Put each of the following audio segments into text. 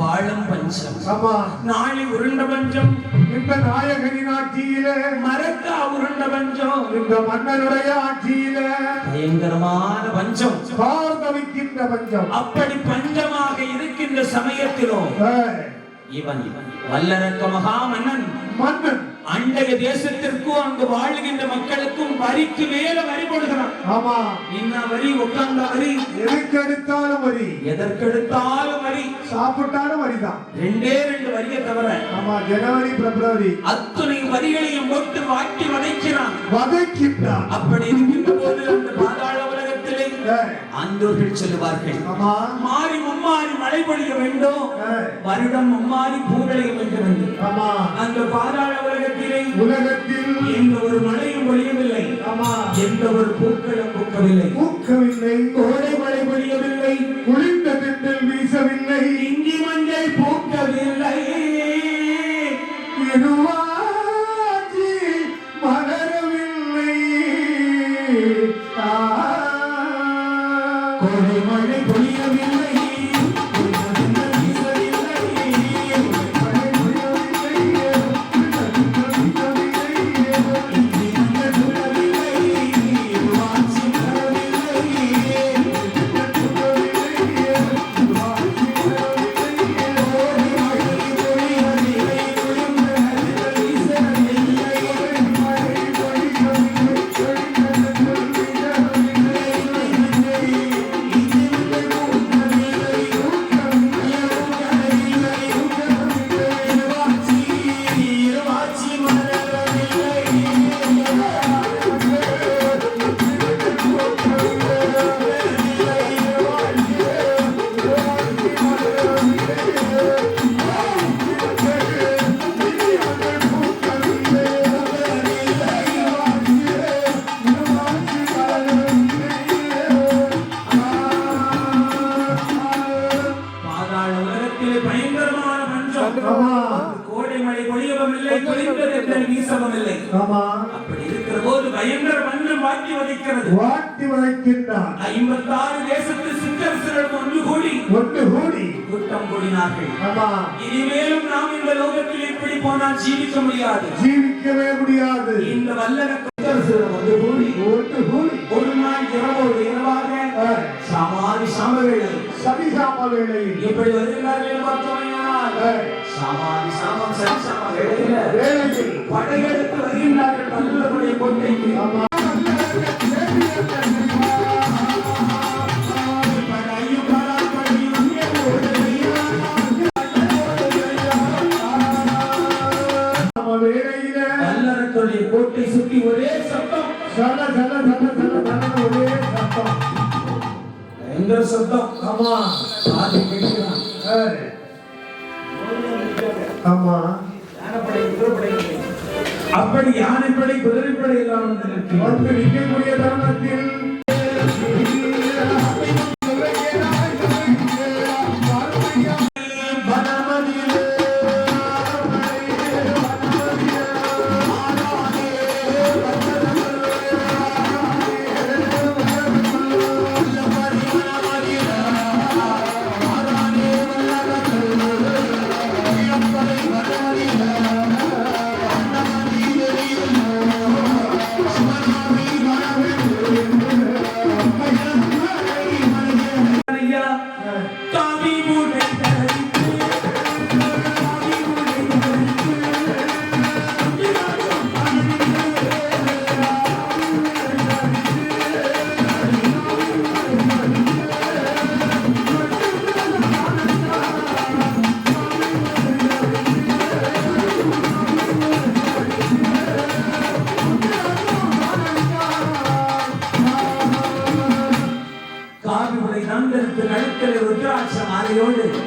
வாழும் பஞ்சம் நாளை உருண்ட பஞ்சம் இந்த நாயகனின் ஆட்சியிலே மரக்கா உருண்ட பஞ்சம் இந்த மன்னனுடைய ஆட்சியிலே பயங்கரமான பஞ்சம் பார்தவிக்கின்ற பஞ்சம். அப்படி பஞ்சமாக இருக்கின்ற சமயத்திலோ இவன் வல்லரக்க மகா மன்னன் அண்டைய தேசத்திற்கும் அங்கு வாழ்கின்ற மக்களுக்கும் வரிக்கு மேல வரி போடுகிறான். ஆமா, இன்ன வரி, உட்கார்ந்த வரி, எதற்கெடுத்தாலும் வரி, எதற்கெடுத்தாலும் வரி, சாப்பிட்டாலும் வரிதான். ரெண்டே ரெண்டு வரியை தவிர. ஆமா, ஜனவரி பிப்ரவரி அத்துணை வரிகளையும் போட்டு வாட்டி வதைக்கிறான். அப்படி இருக்கின்ற போது அந்த பாதாள உலகத்திலே அந்தோர்கள் சொல்லுவார்கள், மாறி மும்மாறி மழை பொழிய வேண்டும், வருடம் மும்மாறி பூவிளைய வேண்டும் என்று. அந்த பாதாள உலகத்தில் எந்த ஒரு மழையும் பொழியவில்லை, எந்த ஒரு பூக்களும் பூக்கவில்லை, கோடை மழை பொழியவில்லை, குளிர்ந்த தென்றல் வீசவில்லை, இஞ்சி மஞ்சள் பூக்கவில்லை, இருவாச்சி மலரவில்லை, கோடை மழை பொழியவில்லை, அப்படி இருக்கிற போது பயங்கர மன்றம் வாட்டி வதைக்கின்றார். 56 தேசத்து சிற்றரசர்கள் ஒன்று கூடி குற்றம் கூடினார்கள். இனிமேலும் நாம் இந்த லோகத்தில் இப்படி போனால் ஜீவிக்கவே முடியாது. இந்த வல்லர சிற்றரசர்கள் ஒன்று கூடி ஒரு நாள் இரவோடு இரவாக சாம வேளையில் எப்படி வருகிறார்கள் பார்த்தோமையானால் சாம வேளையில் படையெடுத்து வருகின்றார்கள் வல்லவருடைய கோட்டைக்கு. வல்லரத்துடைய கோட்டை சுற்றி ஒரே சத்தம், ஒரே சத்தம், எந்த சத்தம்? ஆமா, கேட்கிறான். ஆமா, யானப்படை குதிரைப்படை அப்படி யானைப்படை குதிரைப்படை எல்லாம் வந்து நிற்கக்கூடிய தருணத்தில்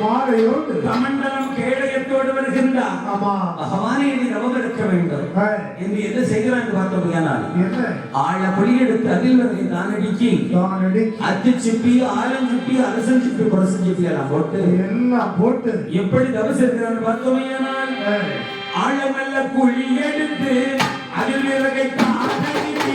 மாலையோடு கமண்டலம் கேடயத்தோடு வருகின்றார். பகவானே நீ தவம் இருக்க வேண்டும் என்று என்ன செய்கிறான் பார்த்தோம். ஆழ பொடி எடுத்து அதில் வந்து தானடிக்கு அச்சு சிப்பி ஆலம் சிப்பி அரசன் சிப்பி கொரசன் சிப்பி எல்லாம் போட்டு எப்படி தவம் செய்கிறான் பார்த்தோம். ஆழமல்ல குழி எடுத்து அதில் விறகை தானடிக்கு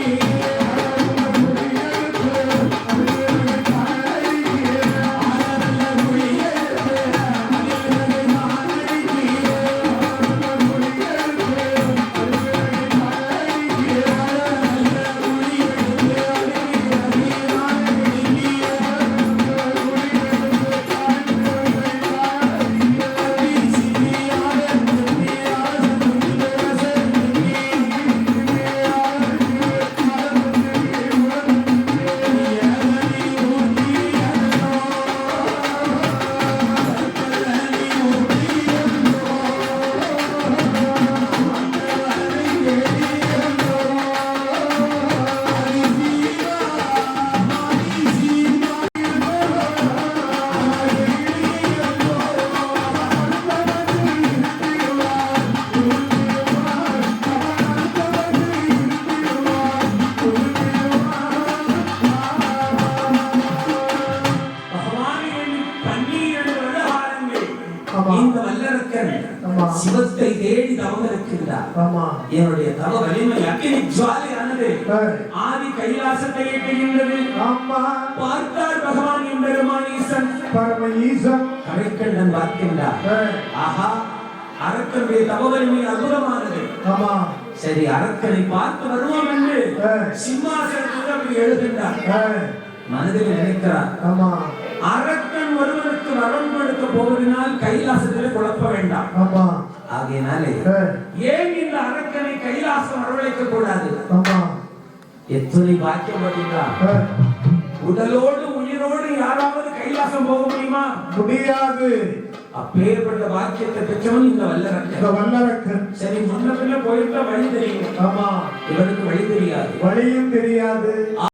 சிவத்தை தேடி தவம் இருக்கின்றார். என்னுடைய தவ வலிமை அக்கினி ஜுவாலையானது ஆதி கைலாசத்தை எட்டுகின்றது. பார்த்தார் பகவான் எம்பெருமான் ஈசன் பரம ஈசன் கடைக்கண்ணன் பார்க்கின்றார். ஆஹா, அரக்கனுடைய தவ வலிமை அற்புதமானது. சரி, அரக்கனை பார்த்து வருவோம் என்று சிம்மாசனத்தில் அப்படி எழுகின்றார். மனதில் நினைக்கிறார், அரக்கன் ஒருவருக்கு வரம் கொடுக்க போவதனால் கைலாசத்தில் குழப்ப வேண்டாம். ஆகையினாலே ஏன் இந்த அரக்கனை கைலாசம் வரவழைக்க கூடாது? எத்தனை பாக்கியம் பார்த்தீங்களா? உடலோடு உயிரோடு யாராவது கைலாசம் போக முடியுமா? முடியாது. அப்பேற்பட்ட பாக்கியத்தை பெற்றவன் இந்த வல்லரக்கன். சரி, முன்ன பின்ன போயிருந்தா வழி தெரியும். இவனுக்கு வழி தெரியாது, வழியும் தெரியாது.